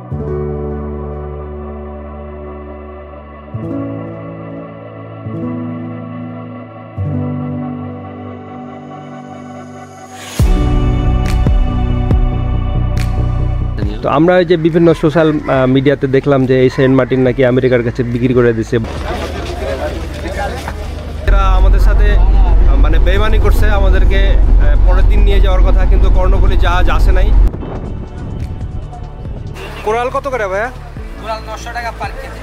তো আমরা এই যে বিভিন্ন সোশ্যাল মিডিয়াতে দেখলাম যে এই সেন্ট মার্টিন নাকি আমেরিকার কাছে বিক্রি করে দিছে। এরা আমাদের সাথে মানে বেইমানি করছে, আমাদেরকে পরের দিন নিয়ে যাওয়ার কথা, কিন্তু কর্ণফুলী জাহাজ আসে নাই। কোরাল কত করে ভাইয়া? কোরাল 900 টাকা পার কেজি।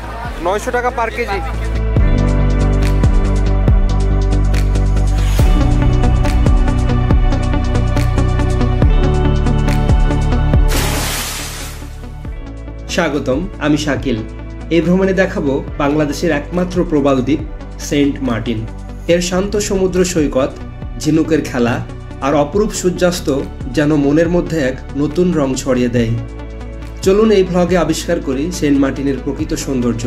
900 টাকা পার কেজি। স্বাগতম, আমি শাকিল। এই ভ্রমণে দেখাবো বাংলাদেশের একমাত্র প্রবাল দ্বীপ সেন্ট মার্টিন। এর শান্ত সমুদ্র সৈকত, ঝিনুকের খেলা আর অপরূপ সূর্যাস্ত যেন মনের মধ্যে এক নতুন রং ছড়িয়ে দেয়। চলুন এই ভ্লগে আবিষ্কার করি সেন্ট মার্টিনের প্রকৃত সৌন্দর্য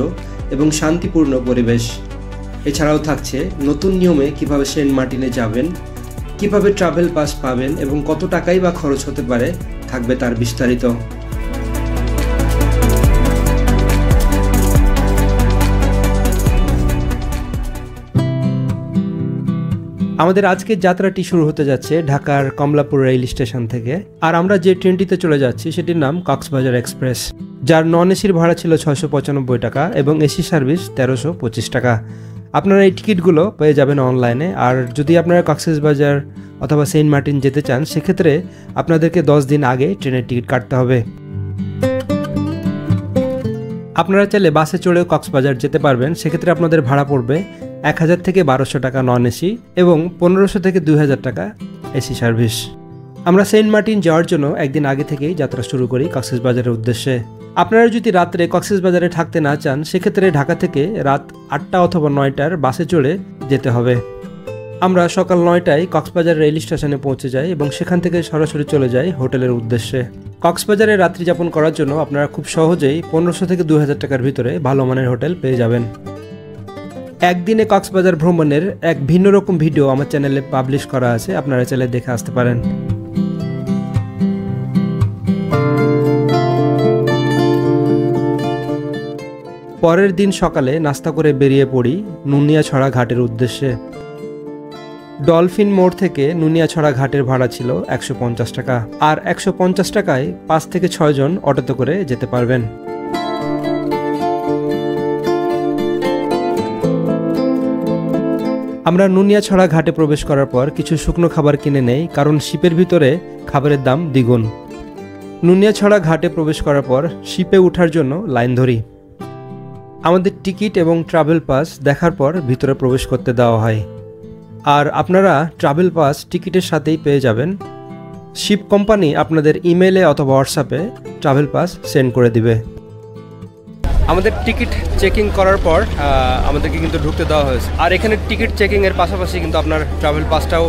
এবং শান্তিপূর্ণ পরিবেশ। এছাড়াও থাকছে নতুন নিয়মে কিভাবে সেন্ট মার্টিনে যাবেন, কিভাবে ট্রাভেল পাস পাবেন এবং কত টাকাই বা খরচ হতে পারে, থাকবে তার বিস্তারিত। আমাদের আজকের যাত্রাটি শুরু হতে যাচ্ছে ঢাকার কমলাপুর রেল স্টেশন থেকে। আর আমরা যে ট্রেনটিতে চলে যাচ্ছি সেটির নাম কক্সবাজার এক্সপ্রেস, যার নন এসির ভাড়া ছিল 695 টাকা এবং এসি সার্ভিস 1325 টাকা। আপনারা এই টিকিটগুলো পেয়ে যাবেন অনলাইনে। আর যদি আপনারা কক্সবাজার অথবা সেন্ট মার্টিন যেতে চান, সেক্ষেত্রে আপনাদেরকে 10 দিন আগে ট্রেনের টিকিট কাটতে হবে। আপনারা চাইলে বাসে চড়েও কক্সবাজার যেতে পারবেন। সেক্ষেত্রে আপনাদের ভাড়া পড়বে 1000 থেকে 1200 টাকা নন এসি এবং 1500 থেকে 2000 টাকা এসি সার্ভিস। আমরা সেন্ট মার্টিন যাওয়ার জন্য একদিন আগে থেকেই যাত্রা শুরু করি কক্সবাজারের উদ্দেশ্যে। আপনারা যদি রাত্রে কক্সবাজারে থাকতে না চান, সেক্ষেত্রে ঢাকা থেকে রাত 8টা অথবা 9টার বাসে চড়ে যেতে হবে। আমরা সকাল 9টায় কক্সবাজার রেল স্টেশনে পৌঁছে যাই এবং সেখান থেকে সরাসরি চলে যাই হোটেলের উদ্দেশ্যে। কক্সবাজারে রাত্রি যাপন করার জন্য আপনারা খুব সহজেই 1500 থেকে 2000 টাকার ভিতরে ভালো মানের হোটেল পেয়ে যাবেন। একদিনে কক্সবাজার ভ্রমণের এক ভিন্ন রকম ভিডিও আমার চ্যানেলে পাবলিশ করা আছে, আপনারা চাইলে দেখে আসতে পারেন। পরের দিন সকালে নাস্তা করে বেরিয়ে পড়ি নুনিয়াছড়া ঘাটের উদ্দেশ্যে। ডলফিন মোড় থেকে নুনিয়াছড়া ঘাটের ভাড়া ছিল 150 টাকা। আর 150 টাকায় 5 থেকে 6 জন অটোতে করে যেতে পারবেন। আমরা নুনিয়াছড়া ঘাটে প্রবেশ করার পর কিছু শুকনো খাবার কিনে নেই, কারণ শিপের ভিতরে খাবারের দাম দ্বিগুণ। নুনিয়াছড়া ঘাটে প্রবেশ করার পর শিপে ওঠার জন্য লাইন ধরি। আমাদের টিকিট এবং ট্রাভেল পাস দেখার পর ভিতরে প্রবেশ করতে দেওয়া হয়। আর আপনারা ট্রাভেল পাস টিকিটের সাথেই পেয়ে যাবেন। শিপ কোম্পানি আপনাদের ইমেলে অথবা হোয়াটসঅ্যাপে ট্রাভেল পাস সেন্ড করে দিবে। আমাদের টিকিট চেকিং করার পর আমাদেরকে কিন্তু ঢুকতে দেওয়া হয়েছে। আর এখানে টিকিট চেকিংয়ের পাশাপাশি কিন্তু আপনার ট্রাভেল পাসটাও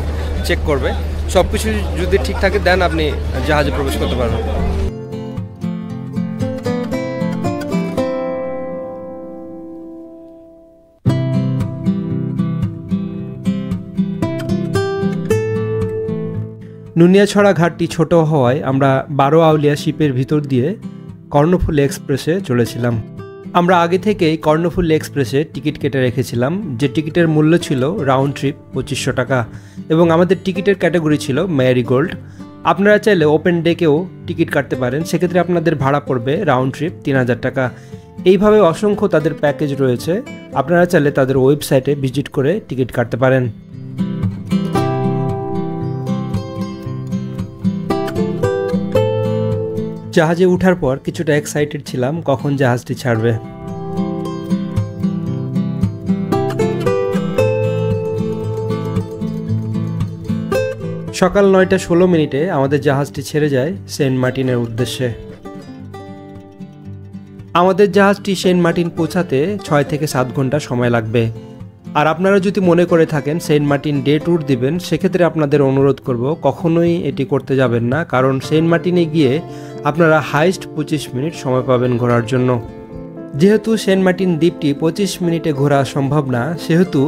চেক করবে। সব কিছু যদি ঠিক থাকে দেন আপনি জাহাজে প্রবেশ করতে পারবেন। নুনিয়াছড়া ঘাটটি ছোট হওয়ায় আমরা 12 আউলিয়া শিপের ভিতর দিয়ে কর্ণফুলী এক্সপ্রেসে চলেছিলাম। আমরা আগে থেকেই কর্ণফুলী এক্সপ্রেসে টিকিট কেটে রেখেছিলাম, যে টিকিটের মূল্য ছিল রাউন্ড ট্রিপ 2500 টাকা এবং আমাদের টিকিটের ক্যাটাগরি ছিল ম্যারিগোল্ড। আপনারা চাইলে ওপেন ডেকেও টিকিট কাটতে পারেন, সেক্ষেত্রে আপনাদের ভাড়া পড়বে রাউন্ড ট্রিপ 3000 টাকা। এইভাবে অসংখ্য তাদের প্যাকেজ রয়েছে, আপনারা চাইলে তাদের ওয়েবসাইটে ভিজিট করে টিকিট কাটতে পারেন। জাহাজে ওঠার পর কিছুটা এক্সাইটেড ছিলাম কখন জাহাজটি ছাড়বে। সকাল 9টা 16 মিনিটে আমাদের জাহাজটি ছেড়ে যায় সেন্ট মার্টিনের উদ্দেশ্যে। আমাদের জাহাজটি সেন্ট মার্টিন পৌঁছাতে 6 থেকে 7 ঘন্টা সময় লাগবে। আর আপনারা যদি মনে করে থাকেন সেন্ট মার্টিন ডে ট্যুর দিবেন, সেক্ষেত্রে আপনাদের অনুরোধ করব কখনোই এটি করতে যাবেন না, কারণ সেন্ট মার্টিনে গিয়ে আপনারা হাইস্ট 25 মিনিট সময় পাবেন ঘোরার জন্য। যেহেতু সেন্ট মার্টিন দ্বীপটি 25 মিনিটে ঘোরা সম্ভব না, সেহেতু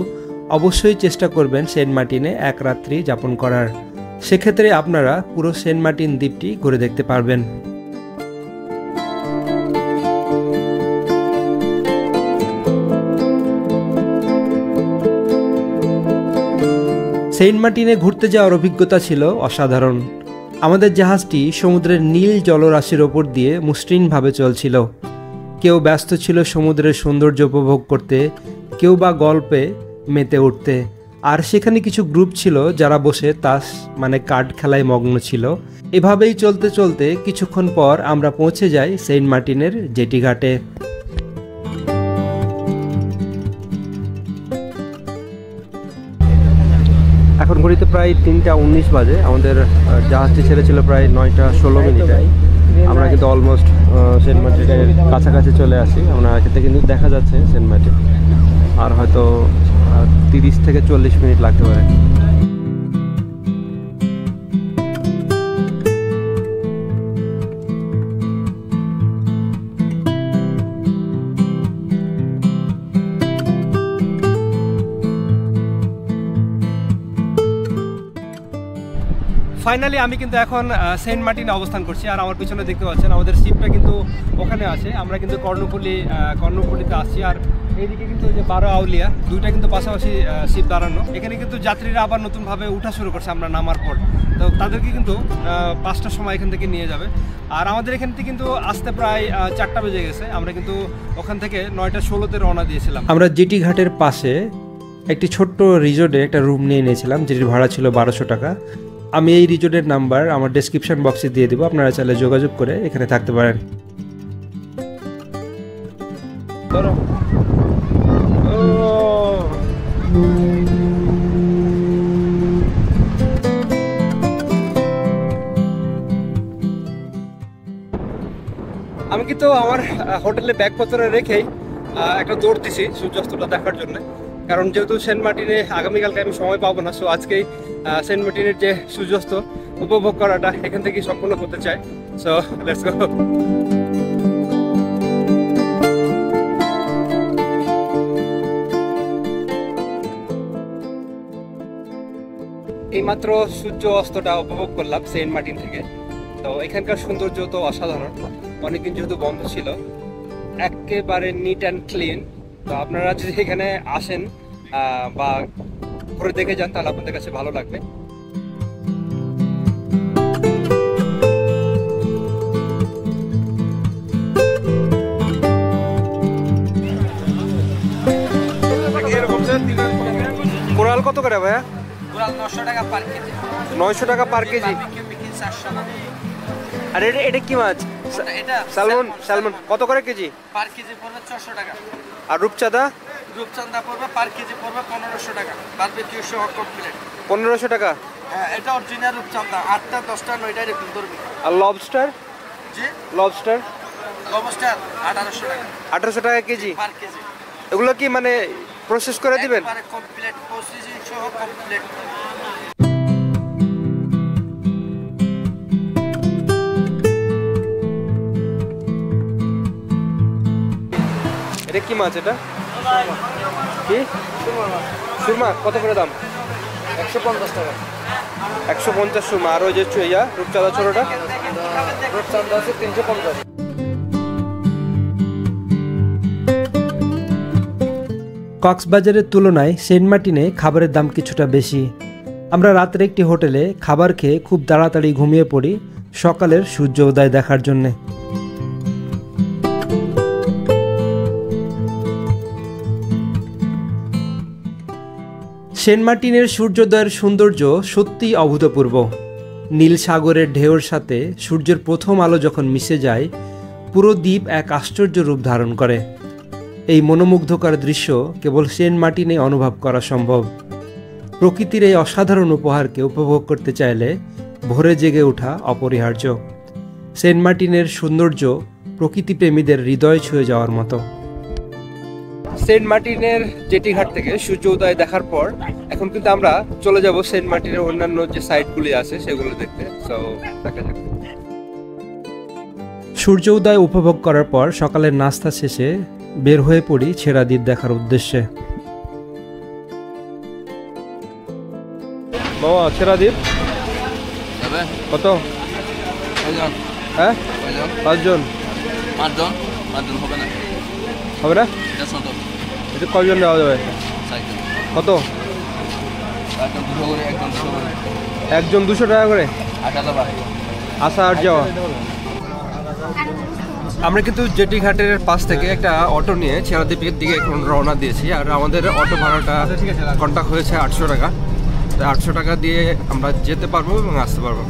অবশ্যই চেষ্টা করবেন সেন্ট মার্টিনে এক রাত্রি যাপন করার। সেক্ষেত্রে আপনারা পুরো সেন্ট মার্টিন দ্বীপটি ঘুরে দেখতে পারবেন। সেন্ট মার্টিনে ঘুরতে যাওয়ার অভিজ্ঞতা ছিল অসাধারণ। আমাদের জাহাজটি সমুদ্রের নীল জলরাশির ওপর দিয়ে মসৃণভাবে চলছিল। কেউ ব্যস্ত ছিল সমুদ্রের সৌন্দর্য উপভোগ করতে, কেউ বা গল্পে মেতে উঠতে। আর সেখানে কিছু গ্রুপ ছিল যারা বসে তাস কার্ড খেলায় মগ্ন ছিল। এভাবেই চলতে চলতে কিছুক্ষণ পর আমরা পৌঁছে যাই সেন্ট মার্টিনের জেটি ঘাটে। এখন ঘড়িতে প্রায় 3:19 বাজে। আমাদের জাহাজটি ছেড়েছিল প্রায় 9:16 আমরা কিন্তু অলমোস্ট সেন্ট মার্টিনের কাছাকাছি চলে আসি। আমরা এখানে কিন্তু দেখা যাচ্ছে সেন্ট মার্টিন, আর হয়তো 30 থেকে 40 মিনিট লাগতে পারে। ফাইনালি আমি কিন্তু এখন সেন্ট মার্টিনে অবস্থান করছি, আর আমার পিছনে দেখতে পাচ্ছেন আমাদের শিপটা কিন্তু ওখানে আছে। আমরা কিন্তু কর্ণফুলিতে আসছি, আর এইদিকে কিন্তু যে 12 আউলিয়া দুইটা কিন্তু পাশাপাশি শিপ দাঁড়ানো। এখানে কিন্তু যাত্রীরা আবার নতুনভাবে উঠা শুরু করছে আমরা নামার পর। তো তাদেরকে কিন্তু 5টার সময় এখান থেকে নিয়ে যাবে। আর আমাদের এখান থেকে কিন্তু আসতে প্রায় 4টা বেজে গেছে। আমরা কিন্তু ওখান থেকে 9:16-তে রওনা দিয়েছিলাম। আমরা জেটি ঘাটের পাশে একটি ছোট্ট রিজোর্টে একটা রুম নিয়ে নিয়েছিলাম, যেটির ভাড়া ছিল 1200 টাকা। আমি এই রিজোর্টের নাম্বার আমার ডেসক্রিপশন বক্সে দিয়ে দেবো, আপনারা চাইলে যোগাযোগ করে এখানে থাকতে পারেন। আমি কিন্তু আমার হোটেলে ব্যাগপত্র রেখেই একটা দৌড় দিছি সূর্যাস্তটা দেখার জন্য, কারণ যেহেতু সেন্ট মার্টিনে আগামীকালকে আমি সময় পাবো না। সো আজকেই সেন্ট মার্টিনের যে সূর্যাস্ত উপভোগ করাটা এখান থেকেই সম্পূর্ণ করতে চাই। So let's go. এইমাত্র সূর্য অস্তটা উপভোগ করলাম সেন্ট মার্টিন থেকে। তো এখানকার সৌন্দর্য তো অসাধারণ। অনেকদিন যেহেতু বন্ধ ছিল, একেবারে নিট অ্যান্ড ক্লিন। তো আপনারা যদি এখানে আসেন বা ঘুরে দেখে যান তাহলে আপনাদের কাছে ভালো লাগবে। কোরাল কত করে ভাইয়া? কোরাল 900 টাকা পার কেজি। 900 টাকা পার কেজি। 400 টাকা। আর এটা কি মাছ? এটা স্যালমন কত করে কেজি? পার কেজি পড়বে 400 টাকা। আর রূপচাঁদা পড়বে পার কেজি পড়বে 1500 টাকা। বারবিকিউ সহ কমপ্লিট 1500 টাকা। হ্যাঁ, এটা অরিজিনাল রূপচাঁদা। 8টা 10টা 9টা এরকম ধরবে। আর লবস্টার? জি, লবস্টার 1800 টাকা। 1800 টাকা কেজি পার কেজি। এগুলো কি প্রসেস করে দিবেন? একবারে কমপ্লিট প্রসেসিং সহ কমপ্লিট। এটা কি মাছ? এটা কি সুরমা? কত করে দাম? 150 টাকা। 150 সুরমা। আর ওই যে রূপচাঁদা ছোটটা? রূপচাঁদা আছে 350। কক্সবাজারের তুলনায় সেন্ট মার্টিনে খাবারের দাম কিছুটা বেশি। আমরা রাতের একটি হোটেলে খাবার খেয়ে খুব তাড়াতাড়ি ঘুমিয়ে পড়ি সকালের সূর্য উদয় দেখার জন্যে। সেন্ট মার্টিনের সূর্যোদয়ের সৌন্দর্য সত্যিই অভূতপূর্ব। নীল সাগরের ঢেউর সাথে সূর্যের প্রথম আলো যখন মিশে যায়, পুরো দ্বীপ এক আশ্চর্য রূপ ধারণ করে। এই মনোমুগ্ধকর দৃশ্য কেবল সেন্ট মার্টিনে অনুভব করা সম্ভব। প্রকৃতির এই অসাধারণ উপহারকে উপভোগ করতে চাইলে ভোরে জেগে ওঠা অপরিহার্য। সেন্ট মার্টিনের সৌন্দর্য প্রকৃতিপ্রেমীদের হৃদয় ছুঁয়ে যাওয়ার মতো। সেন্ট মার্টিনের জেটি ঘাট থেকে সূর্য উদয় দেখার পর এখন কিন্তু আমরা চলে যাব সেন্ট মার্টিনের অন্যান্য যে সাইটগুলি আছে সেগুলো দেখতে। সো দেখা যাক। সূর্য উদয় উপভোগ করার পর সকালের নাস্তা শেষে বের হয়ে পড়ি ছেড়া দ্বীপ দেখার উদ্দেশ্যে। বাবা, ছেড়া দ্বীপ কত? হ্যাঁ, 5 জন। 5 জন হবে না? হবে না? এটা কয়জন যাওয়া যাবে? কত? একজন 200 টাকা করে আসা আর যাওয়া। আমরা কিন্তু জেটি ঘাটের পাশ থেকে একটা অটো নিয়ে ছেড়াদ্বীপের দিকে এখন রওনা দিয়েছি। আর আমাদের অটো ভাড়াটা কন্ট্যাক্ট হয়েছে 800 টাকা। 800 টাকা দিয়ে আমরা যেতে পারবো এবং আসতে পারবো।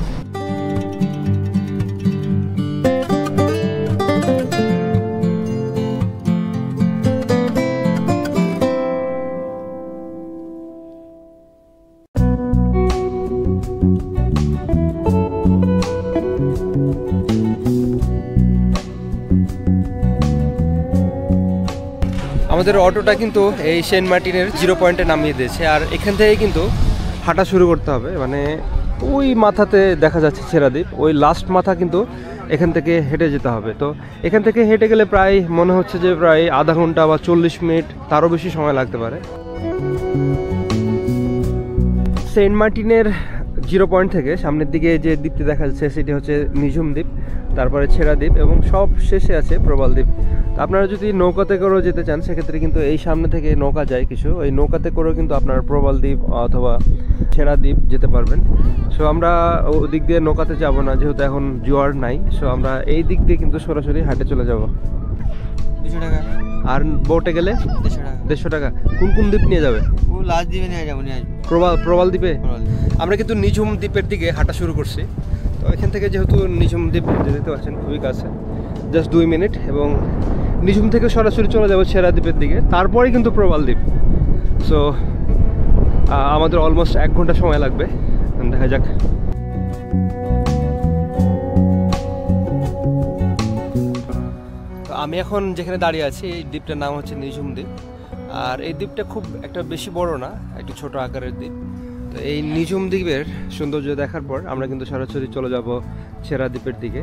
আমাদের অটোটা কিন্তু এই সেন্ট মার্টিনের 0 পয়েন্টে নামিয়ে দিয়েছে। আর এখান থেকে কিন্তু হাঁটা শুরু করতে হবে, মানে ওই মাথাতে দেখা যাচ্ছে ছেড়াদ্বীপ, ওই লাস্ট মাথা কিন্তু এখান থেকে হেঁটে যেতে হবে। তো এখান থেকে হেঁটে গেলে প্রায় মনে হচ্ছে যে প্রায় আধা ঘন্টা বা 40 মিনিট, তারও বেশি সময় লাগতে পারে। সেন্ট মার্টিনের 0 পয়েন্ট থেকে সামনের দিকে যে দ্বীপটি দেখা যাচ্ছে সেটি হচ্ছে নিঝুম দ্বীপ, তারপরে ছেড়াদ্বীপ এবং সব শেষে আছে প্রবাল দ্বীপ। আপনারা যদি নৌকাতে করেও যেতে চান সেক্ষেত্রে কিন্তু এই সামনে থেকে নৌকা যায় কিছু, ওই নৌকাতে করেও কিন্তু আপনারা প্রবাল দ্বীপ অথবা ছেড়াদ্বীপ যেতে পারবেন। সো আমরা ওদিক দিয়ে নৌকাতে যাব না, যেহেতু এখন জোয়ার নাই। সো আমরা এই দিক দিয়ে কিন্তু সরাসরি হাটে চলে যাব। 200 টাকা। আর বোটে গেলে 150 টাকা। কোন কোন দ্বীপ নিয়ে যাবে? ও লাস্ট দ্বীপে নিয়ে যাবো, প্রবাল দ্বীপে। আমরা কিন্তু নিঝুম দ্বীপের দিকে হাঁটা শুরু করছি। তো এখান থেকে যেহেতু নিঝুম দ্বীপ দেখতে পাচ্ছেন খুবই কাছে, জাস্ট 2 মিনিট, এবং নিঝুম থেকে সরাসরি চলে যাবো ছেড়াদ্বীপের দিকে, তারপরে কিন্তু প্রবাল দ্বীপ। সো আমাদের অলমোস্ট 1 ঘন্টা সময় লাগবে, দেখা যাক। তো আমি এখন যেখানে দাঁড়িয়ে আছি এই দ্বীপটার নাম হচ্ছে নিঝুম দ্বীপ। আর এই দ্বীপটা খুব একটা বেশি বড় না, একটু ছোট আকারের দ্বীপ। তো এই নিঝুম দ্বীপের সৌন্দর্য দেখার পর আমরা কিন্তু সরাসরি চলে যাব ছেড়াদ্বীপের দিকে।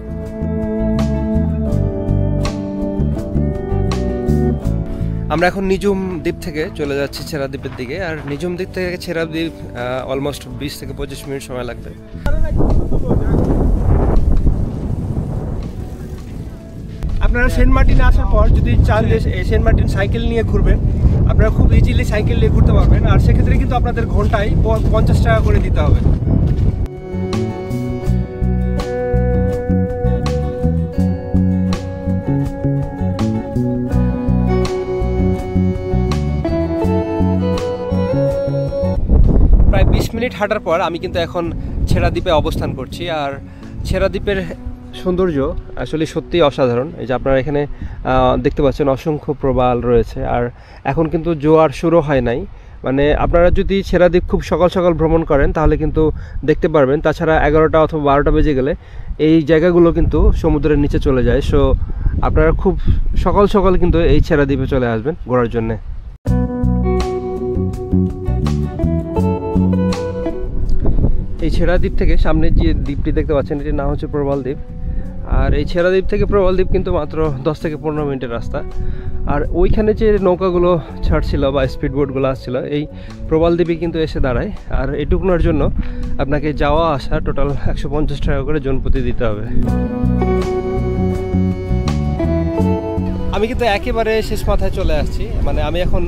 আমরা এখন নিঝুম দ্বীপ থেকে চলে যাচ্ছি ছেড়াদ্বীপের দিকে। আর নিঝুম দ্বীপ থেকে ছেড়াদ্বীপ অলমোস্ট 20 থেকে 25 মিনিট সময় লাগবে। আপনারা সেন্ট মার্টিনে আসার পর যদি চান যে সেন্ট মার্টিন সাইকেল নিয়ে ঘুরবেন, আপনারা খুব ইজিলি সাইকেল নিয়ে ঘুরতে পারবেন। আর সেক্ষেত্রে কিন্তু আপনাদের ঘন্টায় 50 টাকা করে দিতে হবে। প্রায় 20 মিনিট হাঁটার পর আমি কিন্তু এখন ছেড়াদ্বীপে অবস্থান করছি। আর ছেড়াদ্বীপের সৌন্দর্য আসলে সত্যিই অসাধারণ। এই যে আপনারা এখানে দেখতে পাচ্ছেন অসংখ্য প্রবাল রয়েছে। আর এখন কিন্তু জোয়ার শুরু হয় নাই, মানে আপনারা যদি ছেড়াদ্বীপ খুব সকাল সকাল ভ্রমণ করেন তাহলে কিন্তু দেখতে পারবেন। তাছাড়া 11টা অথবা 12টা বেজে গেলে এই জায়গাগুলো কিন্তু সমুদ্রের নিচে চলে যায়। সো আপনারা খুব সকাল সকাল কিন্তু এই ছেড়াদ্বীপে চলে আসবেন ঘোরার জন্যে। এই ছেড়াদ্বীপ থেকে সামনে যে দ্বীপটি দেখতে পাচ্ছেন এটির নাম হচ্ছে প্রবাল দ্বীপ। আর এই ছেড়াদ্বীপ থেকে প্রবাল দ্বীপ কিন্তু মাত্র 10 থেকে 15 মিনিটের রাস্তা। আর ওইখানে যে নৌকাগুলো ছাড়ছিল বা স্পিড বোটগুলো আসছিল এই প্রবাল দ্বীপে কিন্তু এসে দাঁড়ায়। আর এটুকুনার জন্য আপনাকে যাওয়া আসা টোটাল 150 টাকা করে জনপ্রতি দিতে হবে। আমি কিন্তু একেবারে শেষ মাথায় চলে আসছি, মানে আমি এখন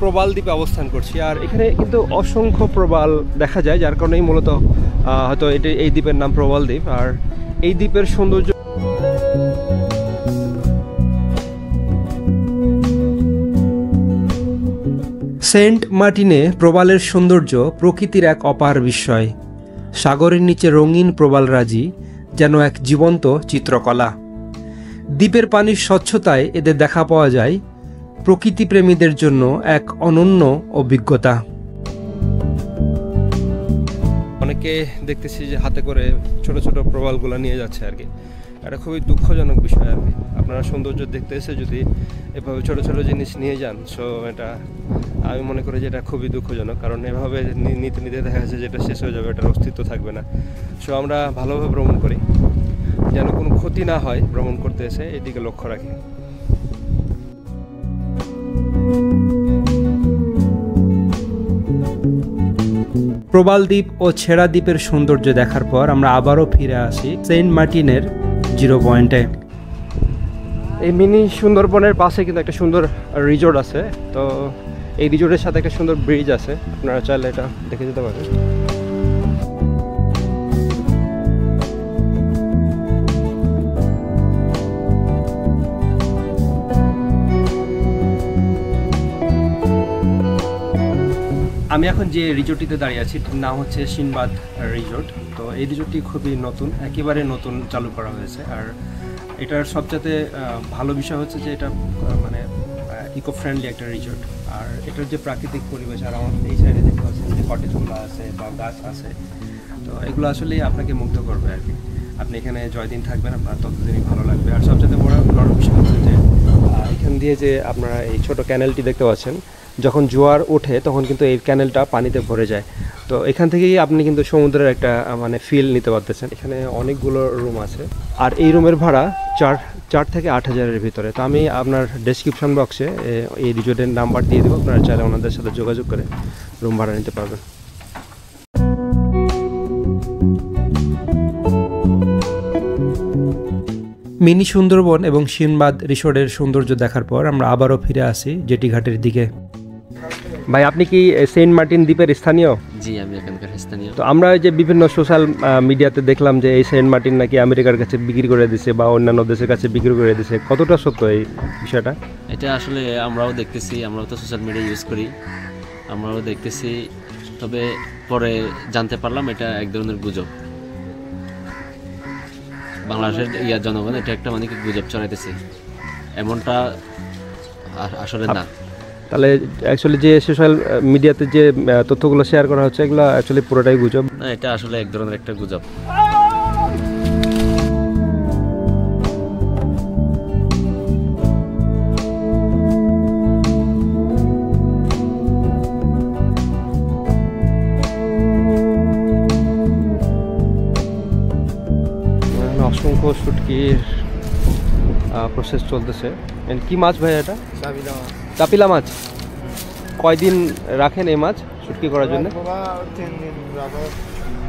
প্রবাল দ্বীপে অবস্থান করছি। আর এখানে কিন্তু অসংখ্য প্রবাল দেখা যায়, যার কারণেই মূলত হয়তো এই দ্বীপের নাম প্রবাল দ্বীপ। আর এই দ্বীপের সৌন্দর্য সেন্ট মার্টিনে প্রবালের সৌন্দর্য প্রকৃতির এক অপার বিস্ময়। সাগরের নিচে রঙিন প্রবালরাজি যেন এক জীবন্ত চিত্রকলা। দ্বীপের পানির স্বচ্ছতায় এদের দেখা পাওয়া যায়, প্রকৃতিপ্রেমীদের জন্য এক অনন্য অভিজ্ঞতা। অনেকে দেখতেছি যে হাতে করে ছোট ছোট প্রবালগুলো নিয়ে যাচ্ছে আর কি। এটা খুবই দুঃখজনক বিষয় আর কি। আপনারা সৌন্দর্য দেখতে এসে যদি এভাবে ছোট ছোট জিনিস নিয়ে যান, সো এটা আমি মনে করি যে এটা খুবই দুঃখজনক। কারণ এভাবে নিতে নিতে দেখা যাচ্ছে যে এটা শেষ হয়ে যাবে, এটার অস্তিত্ব থাকবে না। সো আমরা ভালোভাবে ভ্রমণ করি, যেন কোনো ক্ষতি না হয়, ভ্রমণ করতে এসে এদিকে লক্ষ্য রাখি। প্রবাল দ্বীপ ও ছেড়া দ্বীপের সৌন্দর্য দেখার পর আমরা আবারও ফিরে আসি সেন্ট মার্টিনের 0 পয়েন্টে। এই মিনি সুন্দরবনের পাশে কিন্তু একটা সুন্দর রিসোর্ট আছে। তো এই রিসোর্টের সাথে একটা সুন্দর ব্রিজ আছে, আপনারা চাইলে এটা দেখে যেতে পারেন। আমি এখন যে রিসোর্টটিতে দাঁড়িয়ে আছি এটার নাম হচ্ছে সিনবাদ রিসোর্ট। তো এই রিসোর্টটি খুবই নতুন, একেবারে নতুন চালু করা হয়েছে। আর এটার সবচেয়ে ভালো বিষয় হচ্ছে যে এটা মানে ইকো ফ্রেন্ডলি একটা রিসোর্ট। আর এটার যে প্রাকৃতিক পরিবেশ, আর আমার এই সাইডে দেখতে পাচ্ছেন যে কটেজগুলো আছে বা গাছ আছে, তো এগুলো আসলেই আপনাকে মুগ্ধ করবে আর কি। আপনি এখানে যতদিন থাকবেন আপনার ততদিনই ভালো লাগবে। আর সবচেয়ে বড় বিষয় হচ্ছে যে এখান দিয়ে যে আপনারা এই ছোট ক্যানেলটি দেখতে পাচ্ছেন, যখন জোয়ার ওঠে তখন কিন্তু এই ক্যানেলটা পানিতে ভরে যায়। তো এখান থেকেই আপনি কিন্তু সমুদ্রের একটা মানে ফিল নিতে পারতেছেন। এখানে অনেকগুলো রুম আছে, আর এই রুমের ভাড়া 4 থেকে 8 হাজারের ভিতরে। তো আমি আপনার ডেসক্রিপশন বক্সে এই রিসোর্টের নাম্বার দিয়ে দেবো, আপনারা চাইলে ওনাদের সাথে যোগাযোগ করে রুম ভাড়া নিতে পারবেন। মিনি সুন্দরবন এবং সিনবাদ রিসোর্টের সৌন্দর্য দেখার পর আমরা আবারও ফিরে আসি জেটি ঘাটের দিকে। ভাই, আপনি কি সেন্ট মার্টিন দ্বীপের স্থানীয়? জি, আমি এখানকার স্থানীয়। তো আমরা যে বিভিন্ন সোশ্যাল মিডিয়াতে দেখলাম যে এই সেন্ট মার্টিন নাকি আমেরিকার কাছে বিক্রি করে দিছে বা অন্যান্য দেশের কাছে বিক্রি করে দিছে, কতটা সত্য এই বিষয়টা? এটা আসলে আমরাও দেখতেছি, আমরাও তো সোশ্যাল মিডিয়া ইউজ করি, আমরাও দেখতেছি। তবে পরে জানতে পারলাম এটা এক ধরনের গুজব। বাংলাদেশের জনগণ এটা একটা মানে গুজব ছড়াইতেছে, এমনটা আসলে না। তাহলে অ্যাকচুয়ালি যে সোশ্যাল মিডিয়াতে যে তথ্যগুলো শেয়ার করা হচ্ছে এগুলো অ্যাকচুয়ালি পুরোটাই গুজব? না, এটা আসলে এক ধরনের একটা গুজব। অসংখ্য শুটকির প্রসেস চলতেছে। কি মাছ ভাই এটা? চাপিলা মাছ। কয়দিন রাখেন এই মাছ শুটকি করার জন্য?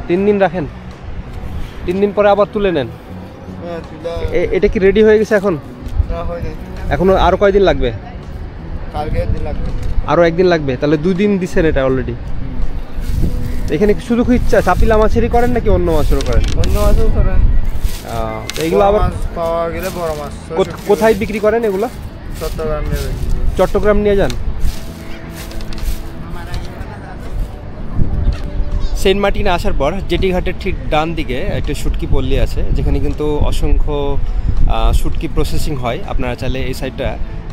3 দিন রাখেন। 3 দিন পরে আবার তুলে নেন। এটা কি রেডি হয়ে গেছে এখন? এখনো আরো কয়দিন লাগবে? আরো একদিন লাগবে। তাহলে 2 দিন দিচ্ছেন এটা অলরেডি। এখানে শুধু চাপিলা মাছেরই করেন নাকি অন্য মাছেরও করেন? অন্য মাছও করেন। এগুলো আবার পাওয়া গেলে বড় মাছ কোথায় বিক্রি করেন এগুলো? চট্টগ্রাম নিয়ে যান। সেন্ট মার্টিনে আসার পর জেটি ঘাটের ঠিক ডান দিকে একটা শুটকি পল্লী আছে, যেখানে কিন্তু অসংখ্য শুটকি প্রসেসিং হয়। আপনারা চাইলে এই সাইডটা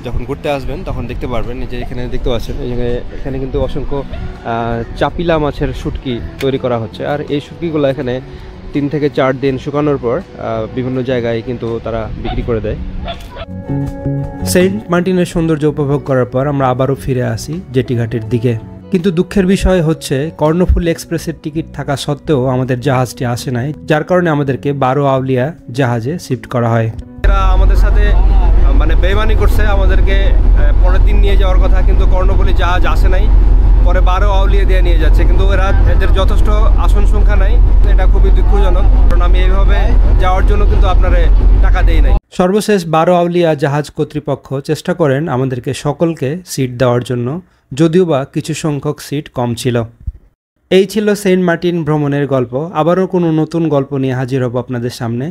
যখন ঘুরতে আসবেন তখন দেখতে পারবেন যে এখানে দেখতে পাচ্ছেন এখানে কিন্তু অসংখ্য চাপিলা মাছের শুটকি তৈরি করা হচ্ছে। আর এই শুটকিগুলো এখানে 3 থেকে 4 দিন শুকানোর পর বিভিন্ন জায়গায় কিন্তু তারা বিক্রি করে দেয়। সেন্ট মার্টিনের সৌন্দর্য উপভোগ করার পর আমরা আবারও ফিরে আসি জেটি ঘাটের দিকে। কিন্তু দুঃখের বিষয় হচ্ছে কর্ণফুলী এক্সপ্রেসের টিকিট থাকা সত্ত্বেও আমাদের জাহাজটি আসে নাই, যার কারণে আমাদেরকে 12 আউলিয়া জাহাজে শিফট করা হয়। এরা আমাদের সাথে মানে বেইমানি করছে, আমাদেরকে পরের দিন নিয়ে যাওয়ার কথা, কিন্তু কর্ণফুলী জাহাজ আসে নাই। পরে 12 আউলিয়া দিয়ে নিয়ে যাচ্ছে, কিন্তু এদের যথেষ্ট আসন সংখ্যা নাই। এটা খুবই দুঃখজনক, কারণ আমি এইভাবে যাওয়ার জন্য কিন্তু আপনারা টাকা দেই নাই। সর্বশেষ 12 আউলিয়া জাহাজ কর্তৃপক্ষ চেষ্টা করেন আমাদেরকে সকলকে সিট দেওয়ার জন্য, যদিও বা কিছু সংখ্যক সিট কম ছিল। এই ছিল সেন্ট মার্টিন ভ্রমণের গল্প। আবারও কোনো নতুন গল্প নিয়ে হাজির হব আপনাদের সামনে।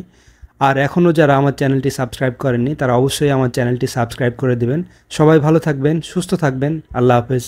আর এখনও যারা আমার চ্যানেলটি সাবস্ক্রাইব করেননি তারা অবশ্যই আমার চ্যানেলটি সাবস্ক্রাইব করে দিবেন। সবাই ভালো থাকবেন, সুস্থ থাকবেন। আল্লাহ হাফেজ।